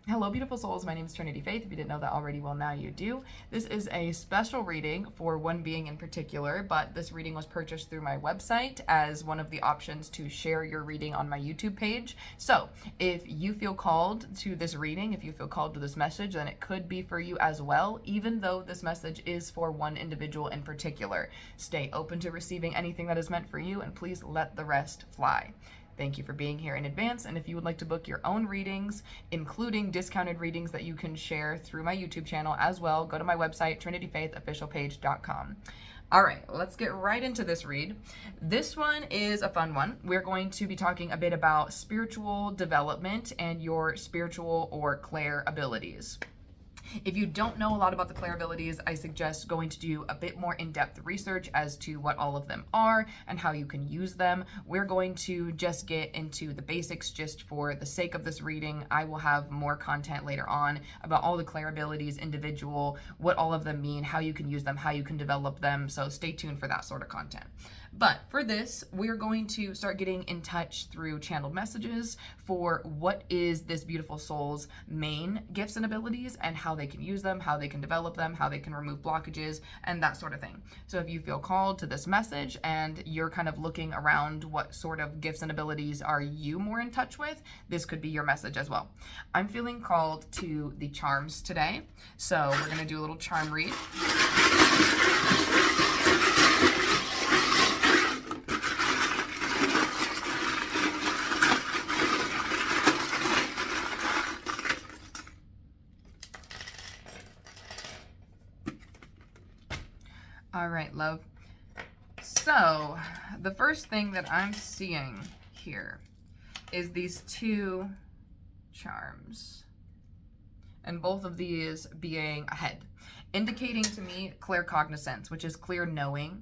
Hello, beautiful souls. My name is Trinity Faith. If you didn't know that already, well, now you do. This is a special reading for one being in particular, but this reading was purchased through my website as one of the options to share your reading on my YouTube page. So if you feel called to this reading, if you feel called to this message, then it could be for you as well, even though this message is for one individual in particular. Stay open to receiving anything that is meant for you, and please let the rest fly. Thank you for being here in advance, and if you would like to book your own readings, including discounted readings that you can share through my YouTube channel as well, go to my website, trinitylivingbyfaith.com. All right, let's get right into this read. This one is a fun one. We're going to be talking a bit about spiritual development and your spiritual or clair abilities. If you don't know a lot about the clair abilities, I suggest going to do a bit more in-depth research as to what all of them are and how you can use them. We're going to just get into the basics just for the sake of this reading. I will have more content later on about all the clair abilities, individual, what all of them mean, how you can use them, how you can develop them. So stay tuned for that sort of content. But for this, we're going to start getting in touch through channeled messages for what is this beautiful soul's main gifts and abilities and how they can use them, how they can develop them, how they can remove blockages, and that sort of thing. So if you feel called to this message and you're kind of looking around what sort of gifts and abilities are you more in touch with, this could be your message as well. I'm feeling called to the charms today. So we're going to do a little charm read. All right, love. So the first thing that I'm seeing here is these two charms, and both of these being a head, indicating to me claircognizance, which is clear knowing,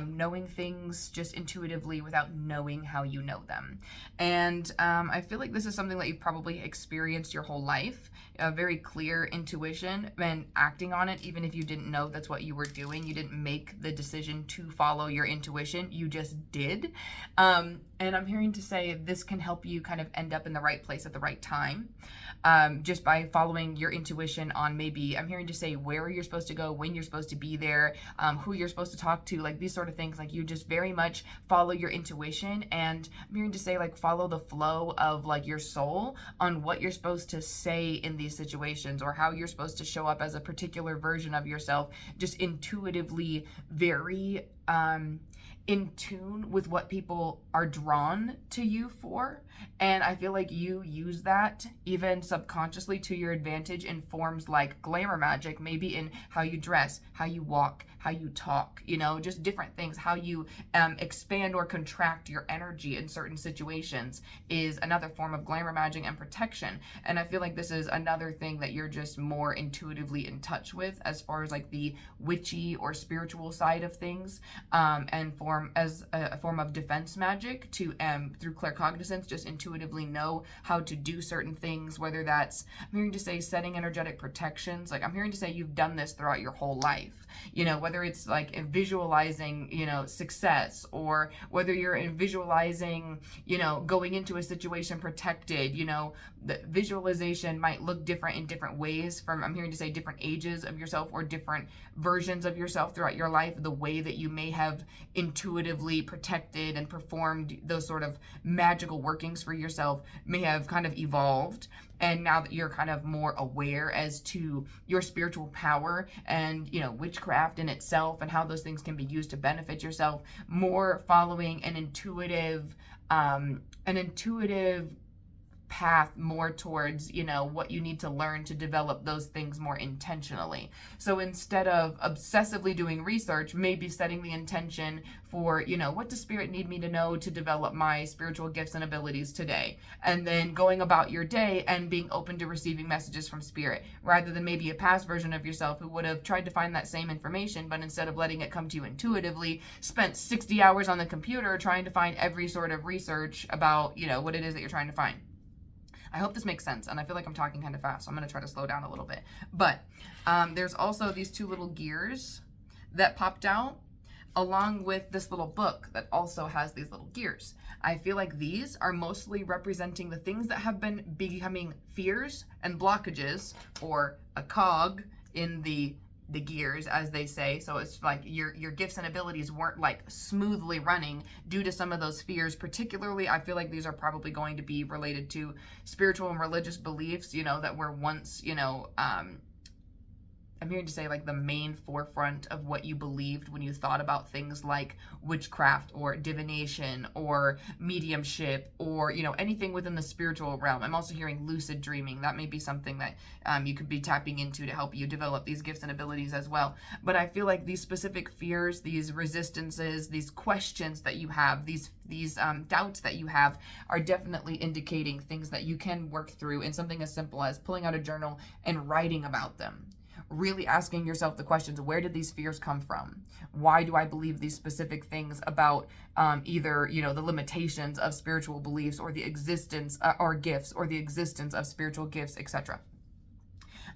knowing things just intuitively without knowing how you know them. And I feel like this is something that you've probably experienced your whole life, a very clear intuition and acting on it, even if you didn't know that's what you were doing. You didn't make the decision to follow your intuition, you just did. And I'm hearing to say this can help you kind of end up in the right place at the right time, just by following your intuition on maybe, I'm hearing to say where you're supposed to go, when you're supposed to be there, who you're supposed to talk to, like these sort of things. Like you just very much follow your intuition, and I'm hearing to say like follow the flow of like your soul on what you're supposed to say in these situations, or how you're supposed to show up as a particular version of yourself, just intuitively very in tune with what people are drawn to you for. And I feel like you use that even subconsciously to your advantage in forms like glamour magic, maybe in how you dress, how you walk, how you talk, you know, just different things. How you expand or contract your energy in certain situations is another form of glamour magic and protection. And I feel like this is another thing that you're just more intuitively in touch with as far as like the witchy or spiritual side of things, and form as a form of defense magic to through claircognizance, just intuitively know how to do certain things, whether that's, I'm hearing to say setting energetic protections. Like I'm hearing to say you've done this throughout your whole life, you know, whether it's like visualizing, you know, success, or whether you're in visualizing, you know, going into a situation protected. You know, the visualization might look different in different ways from, I'm hearing to say, different ages of yourself or different versions of yourself throughout your life. The way that you may have intuitively protected and performed those sort of magical workings for yourself may have kind of evolved. And now that you're kind of more aware as to your spiritual power and, you know, witchcraft in itself and how those things can be used to benefit yourself, more following an intuitive path more towards, you know, what you need to learn to develop those things more intentionally. So instead of obsessively doing research, maybe setting the intention for, you know, what does spirit need me to know to develop my spiritual gifts and abilities today? And then going about your day and being open to receiving messages from spirit, rather than maybe a past version of yourself who would have tried to find that same information, but instead of letting it come to you intuitively, spent 60 hours on the computer trying to find every sort of research about, you know, what it is that you're trying to find. I hope this makes sense, and I feel like I'm talking kind of fast, so I'm going to try to slow down a little bit. But there's also these two little gears that popped out. along with this little book that also has these little gears. I feel like these are mostly representing the things that have been becoming fears and blockages, or a cog in the gears, as they say. So it's like your gifts and abilities weren't like smoothly running due to some of those fears. Particularly, I feel like these are probably going to be related to spiritual and religious beliefs, you know, that were once, you know, I'm hearing to say like the main forefront of what you believed when you thought about things like witchcraft or divination or mediumship, or, you know, anything within the spiritual realm. I'm also hearing lucid dreaming. That may be something that you could be tapping into to help you develop these gifts and abilities as well. But I feel like these specific fears, these resistances, these questions that you have, these doubts that you have, are definitely indicating things that you can work through in something as simple as pulling out a journal and writing about them. Really asking yourself the questions: where did these fears come from? Why do I believe these specific things about either, you know, the limitations of spiritual beliefs, or the existence or gifts, or the existence of spiritual gifts, etc.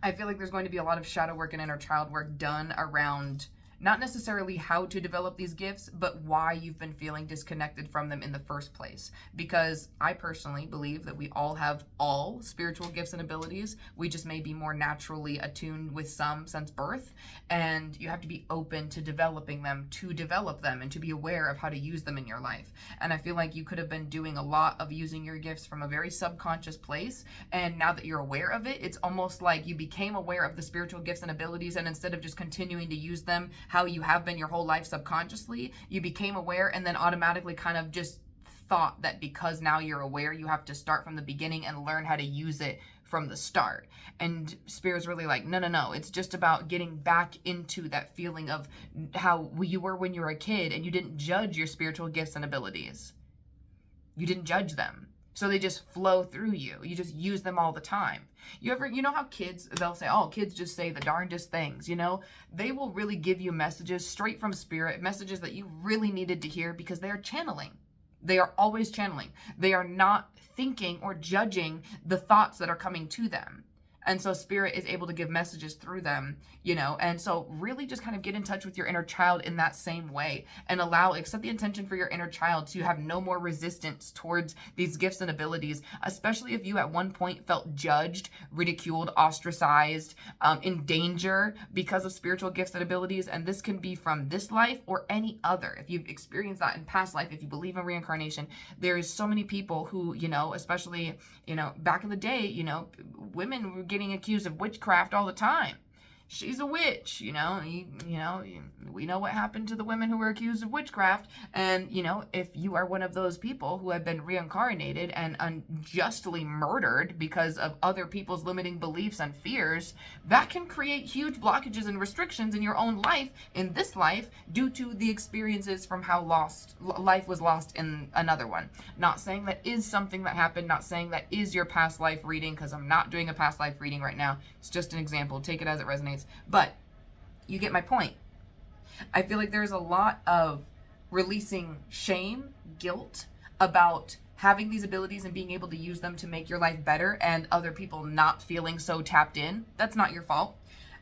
I feel like there's going to be a lot of shadow work and inner child work done around not necessarily how to develop these gifts, but why you've been feeling disconnected from them in the first place. Because I personally believe that we all have all spiritual gifts and abilities. We just may be more naturally attuned with some since birth, and you have to be open to developing them, to develop them, and to be aware of how to use them in your life. And I feel like you could have been doing a lot of using your gifts from a very subconscious place, and now that you're aware of it, it's almost like you became aware of the spiritual gifts and abilities, and instead of just continuing to use them how you have been your whole life subconsciously, you became aware and then automatically kind of just thought that because now you're aware, you have to start from the beginning and learn how to use it from the start. And Spirit's really like, no, it's just about getting back into that feeling of how you were when you were a kid, and you didn't judge your spiritual gifts and abilities. You didn't judge them. So they just flow through you. You just use them all the time. You know how kids, they'll say, oh, kids just say the darndest things, you know? They will really give you messages straight from Spirit, messages that you really needed to hear, because they are channeling. They are always channeling. They are not thinking or judging the thoughts that are coming to them. And so Spirit is able to give messages through them, you know? And so really just kind of get in touch with your inner child in that same way, and set the intention for your inner child to have no more resistance towards these gifts and abilities, especially if you at one point felt judged, ridiculed, ostracized, in danger because of spiritual gifts and abilities. And this can be from this life or any other. If you've experienced that in past life, if you believe in reincarnation, there's so many people who, you know, especially, you know, back in the day, you know, women were getting accused of witchcraft all the time. She's a witch, you know, we know what happened to the women who were accused of witchcraft. And, you know, if you are one of those people who have been reincarnated and unjustly murdered because of other people's limiting beliefs and fears, that can create huge blockages and restrictions in your own life, in this life, due to the experiences from how life was lost in another one. Not saying that is something that happened, not saying that is your past life reading, because I'm not doing a past life reading right now. It's just an example. Take it as it resonates. But you get my point. I feel like there's a lot of releasing shame, guilt about having these abilities and being able to use them to make your life better, and other people not feeling so tapped in. That's not your fault.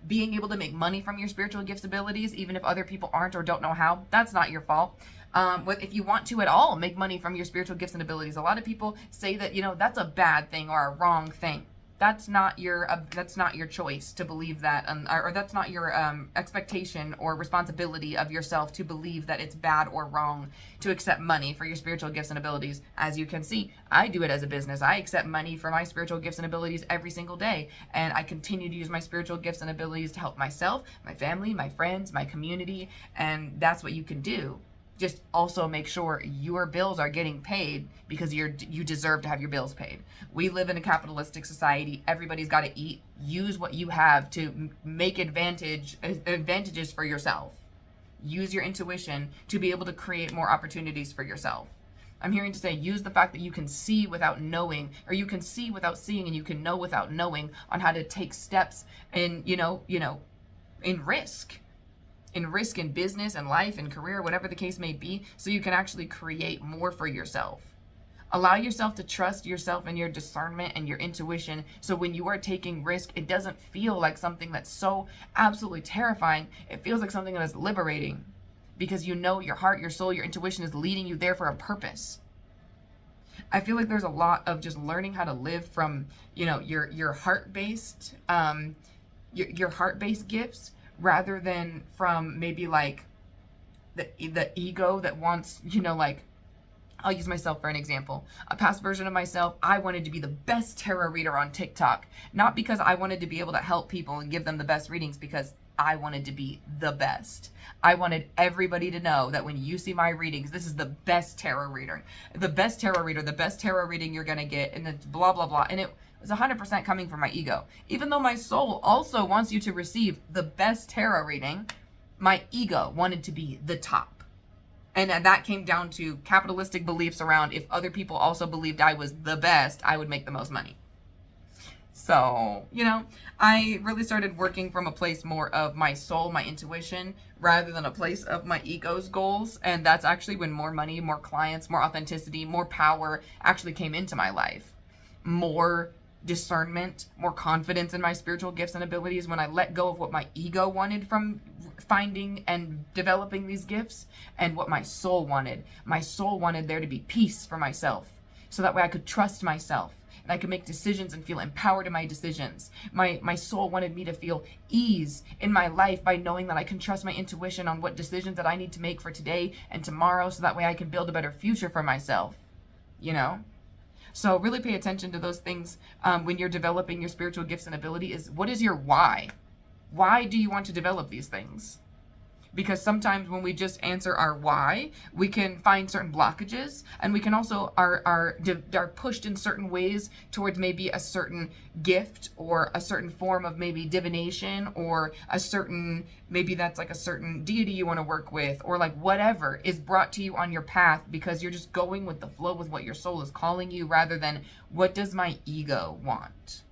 Being able to make money from your spiritual gifts abilities, even if other people aren't or don't know how, that's not your fault. If you want to at all make money from your spiritual gifts and abilities, a lot of people say that, you know, that's a bad thing or a wrong thing. That's not your choice to believe that, or that's not your expectation or responsibility of yourself to believe that it's bad or wrong to accept money for your spiritual gifts and abilities. As you can see, I do it as a business. I accept money for my spiritual gifts and abilities every single day, and I continue to use my spiritual gifts and abilities to help myself, my family, my friends, my community, and that's what you can do. Just also make sure your bills are getting paid, because you deserve to have your bills paid. We live in a capitalistic society. Everybody's got to eat. Use what you have to make advantages for yourself. Use your intuition to be able to create more opportunities for yourself. I'm hearing to say, use the fact that you can see without knowing, or you can see without seeing, and you can know without knowing, on how to take steps in, in risk. In risk in business and life and career, whatever the case may be, so you can actually create more for yourself. Allow yourself to trust yourself and your discernment and your intuition, so when you are taking risk, it doesn't feel like something that's so absolutely terrifying. It feels like something that is liberating. because you know your heart, your soul, your intuition is leading you there for a purpose. I feel like there's a lot of just learning how to live from, your heart-based, your heart-based gifts, rather than from maybe like the ego that wants, like, I'll use myself for an example. A past version of myself, I wanted to be the best tarot reader on TikTok. Not because I wanted to be able to help people and give them the best readings, because I wanted to be the best. I wanted everybody to know that when you see my readings, this is the best tarot reader. The best tarot reader, the best tarot reading you're going to get, and it's blah, blah, blah. And it was 100% coming from my ego. Even though my soul also wants you to receive the best tarot reading, my ego wanted to be the top. And that came down to capitalistic beliefs around, if other people also believed I was the best, I would make the most money. So, I really started working from a place more of my soul, my intuition, rather than a place of my ego's goals. And that's actually when more money, more clients, more authenticity, more power actually came into my life. More discernment, more confidence in my spiritual gifts and abilities when I let go of what my ego wanted from finding and developing these gifts, and what my soul wanted. My soul wanted there to be peace for myself, so that way I could trust myself and I could make decisions and feel empowered in my decisions. My soul wanted me to feel ease in my life by knowing that I can trust my intuition on what decisions that I need to make for today and tomorrow, so that way I can build a better future for myself, So really pay attention to those things when you're developing your spiritual gifts and ability. What is your why? Why do you want to develop these things? Because sometimes when we just answer our why, we can find certain blockages, and we can also are pushed in certain ways towards maybe a certain gift or a certain form of maybe divination, or a certain, maybe that's like a certain deity you want to work with, or like whatever is brought to you on your path, because you're just going with the flow with what your soul is calling you, rather than what does my ego want.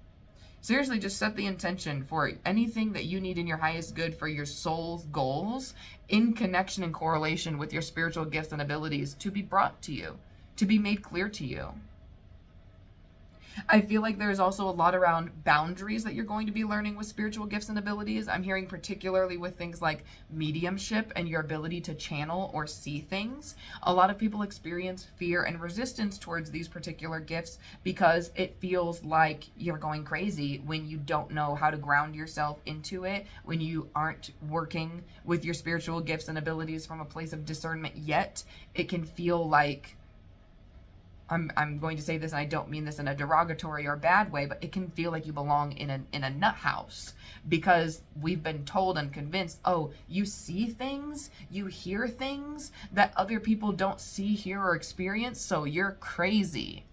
Seriously, just set the intention for anything that you need in your highest good for your soul's goals, in connection and correlation with your spiritual gifts and abilities, to be brought to you, to be made clear to you. I feel like there's also a lot around boundaries that you're going to be learning with spiritual gifts and abilities. I'm hearing particularly with things like mediumship and your ability to channel or see things. A lot of people experience fear and resistance towards these particular gifts because it feels like you're going crazy when you don't know how to ground yourself into it, when you aren't working with your spiritual gifts and abilities from a place of discernment yet. It can feel like, I'm going to say this, and I don't mean this in a derogatory or bad way, but it can feel like you belong in a nut house, because we've been told and convinced, oh, you see things, you hear things that other people don't see, hear, or experience, so you're crazy.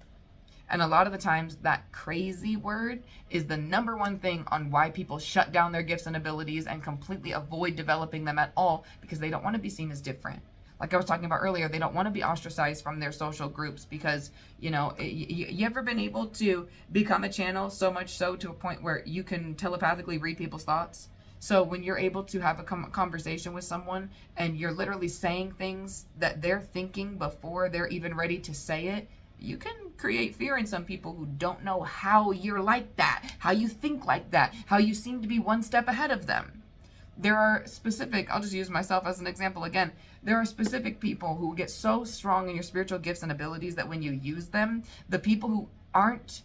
And a lot of the times that crazy word is the number one thing on why people shut down their gifts and abilities and completely avoid developing them at all, because they don't want to be seen as different. Like I was talking about earlier, they don't want to be ostracized from their social groups, because, you ever been able to become a channel so much so to a point where you can telepathically read people's thoughts? So when you're able to have a conversation with someone and you're literally saying things that they're thinking before they're even ready to say it, you can create fear in some people who don't know how you're like that, how you think like that, how you seem to be one step ahead of them. There are specific, I'll just use myself as an example again. There are specific people who get so strong in your spiritual gifts and abilities that when you use them, the people who aren't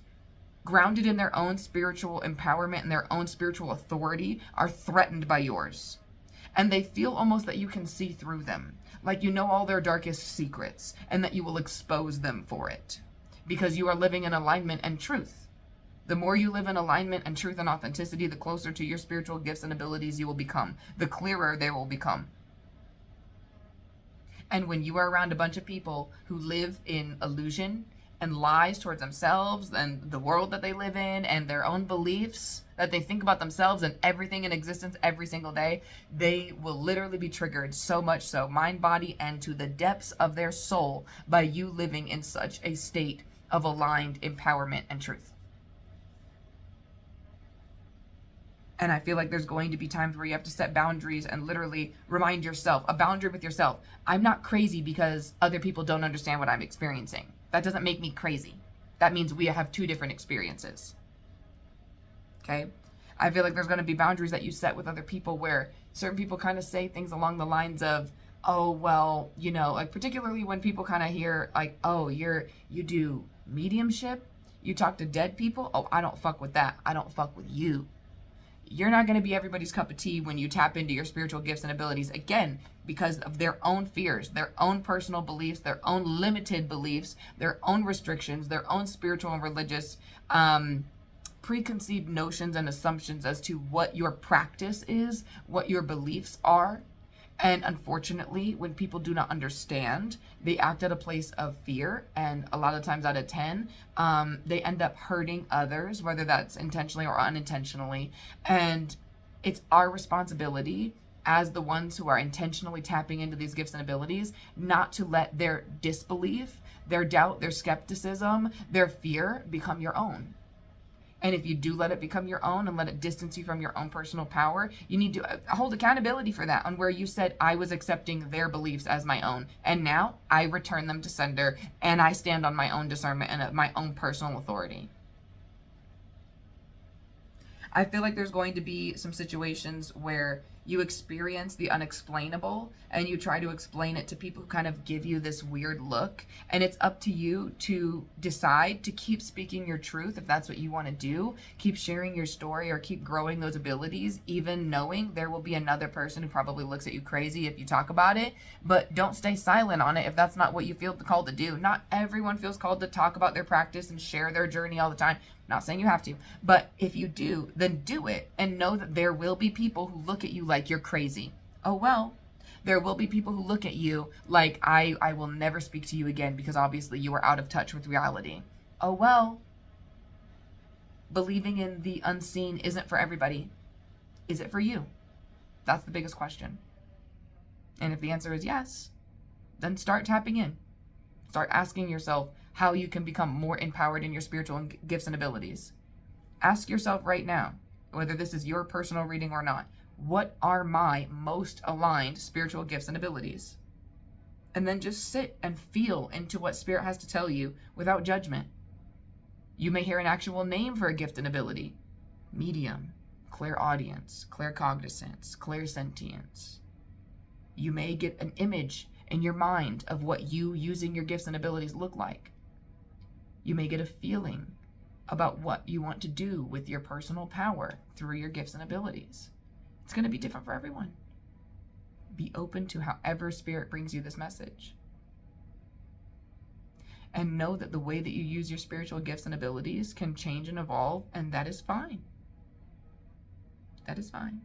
grounded in their own spiritual empowerment and their own spiritual authority are threatened by yours. And they feel almost that you can see through them, like you know all their darkest secrets, and that you will expose them for it, because you are living in alignment and truth. The more you live in alignment and truth and authenticity, the closer to your spiritual gifts and abilities you will become, the clearer they will become. And when you are around a bunch of people who live in illusion and lies towards themselves and the world that they live in and their own beliefs that they think about themselves and everything in existence every single day, they will literally be triggered so much so, mind, body, and to the depths of their soul, by you living in such a state of aligned empowerment and truth. And I feel like there's going to be times where you have to set boundaries and literally remind yourself, a boundary with yourself. I'm not crazy because other people don't understand what I'm experiencing. That doesn't make me crazy. That means we have two different experiences. Okay? I feel like there's going to be boundaries that you set with other people where certain people kind of say things along the lines of, oh, well, like particularly when people kind of hear like, oh, you do mediumship, you talk to dead people. Oh, I don't fuck with that. I don't fuck with you. You're not going to be everybody's cup of tea when you tap into your spiritual gifts and abilities, again, because of their own fears, their own personal beliefs, their own limited beliefs, their own restrictions, their own spiritual and religious preconceived notions and assumptions as to what your practice is, what your beliefs are. And unfortunately, when people do not understand, they act at a place of fear. And a lot of times out of 10, they end up hurting others, whether that's intentionally or unintentionally. And it's our responsibility as the ones who are intentionally tapping into these gifts and abilities, not to let their disbelief, their doubt, their skepticism, their fear become your own. And if you do let it become your own and let it distance you from your own personal power, you need to hold accountability for that, on where you said, I was accepting their beliefs as my own. And now I return them to sender, and I stand on my own discernment and my own personal authority. I feel like there's going to be some situations where you experience the unexplainable and you try to explain it to people who kind of give you this weird look. And it's up to you to decide to keep speaking your truth if that's what you want to do. Keep sharing your story or keep growing those abilities, even knowing there will be another person who probably looks at you crazy if you talk about it. But don't stay silent on it if that's not what you feel called to do. Not everyone feels called to talk about their practice and share their journey all the time. Not saying you have to, but if you do, then do it, and know that there will be people who look at you like you're crazy. Oh, well, there will be people who look at you like, I will never speak to you again because obviously you are out of touch with reality. Oh, well, believing in the unseen isn't for everybody. Is it for you? That's the biggest question. And if the answer is yes, then start tapping in. Start asking yourself how you can become more empowered in your spiritual gifts and abilities. Ask yourself right now, whether this is your personal reading or not, what are my most aligned spiritual gifts and abilities? And then just sit and feel into what Spirit has to tell you without judgment. You may hear an actual name for a gift and ability: medium, clairaudience, claircognizance, clairsentience. You may get an image in your mind of what you using your gifts and abilities look like. You may get a feeling about what you want to do with your personal power through your gifts and abilities. It's going to be different for everyone. Be open to however Spirit brings you this message. And know that the way that you use your spiritual gifts and abilities can change and evolve, and that is fine. That is fine.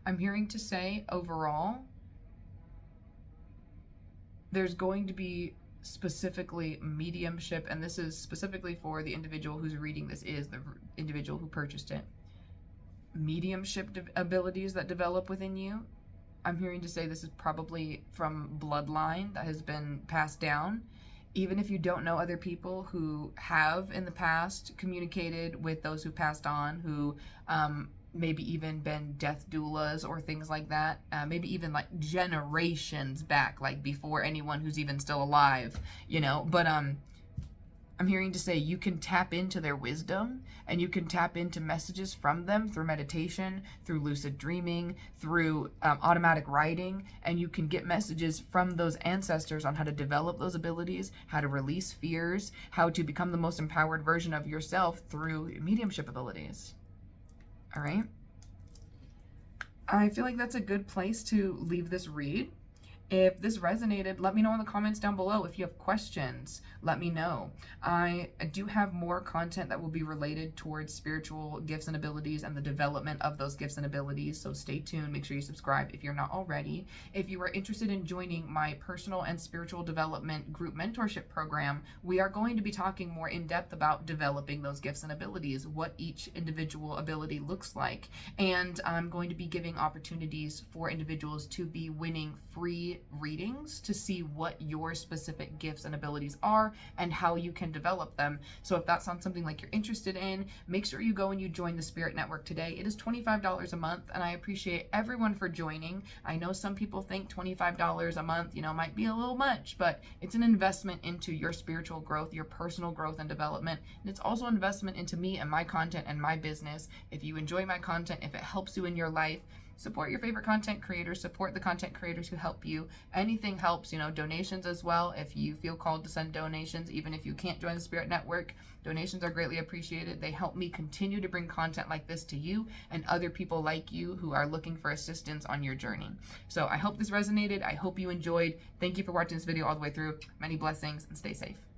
I'm hearing to say, overall, there's going to be specifically mediumship, and this is specifically for the individual who's reading this, is the individual who purchased it. Mediumship abilities that develop within you. I'm hearing to say this is probably from bloodline that has been passed down. Even if you don't know other people who have in the past communicated with those who passed on, who maybe even been death doulas or things like that, maybe even like generations back, like before anyone who's even still alive, but I'm hearing to say you can tap into their wisdom, and you can tap into messages from them through meditation, through lucid dreaming, through automatic writing, and you can get messages from those ancestors on how to develop those abilities, how to release fears, how to become the most empowered version of yourself through mediumship abilities. All right. I feel like that's a good place to leave this read. If this resonated, let me know in the comments down below. If you have questions, let me know. I do have more content that will be related towards spiritual gifts and abilities and the development of those gifts and abilities, so stay tuned. Make sure you subscribe if you're not already. If you are interested in joining my personal and spiritual development group mentorship program, we are going to be talking more in depth about developing those gifts and abilities, what each individual ability looks like, and I'm going to be giving opportunities for individuals to be winning free free readings to see what your specific gifts and abilities are and how you can develop them. So if that sounds something like you're interested in, make sure you go and you join the Spirit Network today. It is $25 a month, and I appreciate everyone for joining. I know some people think $25 a month, might be a little much, but it's an investment into your spiritual growth, your personal growth and development, and it's also an investment into me and my content and my business. If you enjoy my content, if it helps you in your life, support your favorite content creators, support the content creators who help you. Anything helps, donations as well. If you feel called to send donations, even if you can't join the Spirit Network, donations are greatly appreciated. They help me continue to bring content like this to you and other people like you who are looking for assistance on your journey. So I hope this resonated. I hope you enjoyed. Thank you for watching this video all the way through. Many blessings and stay safe.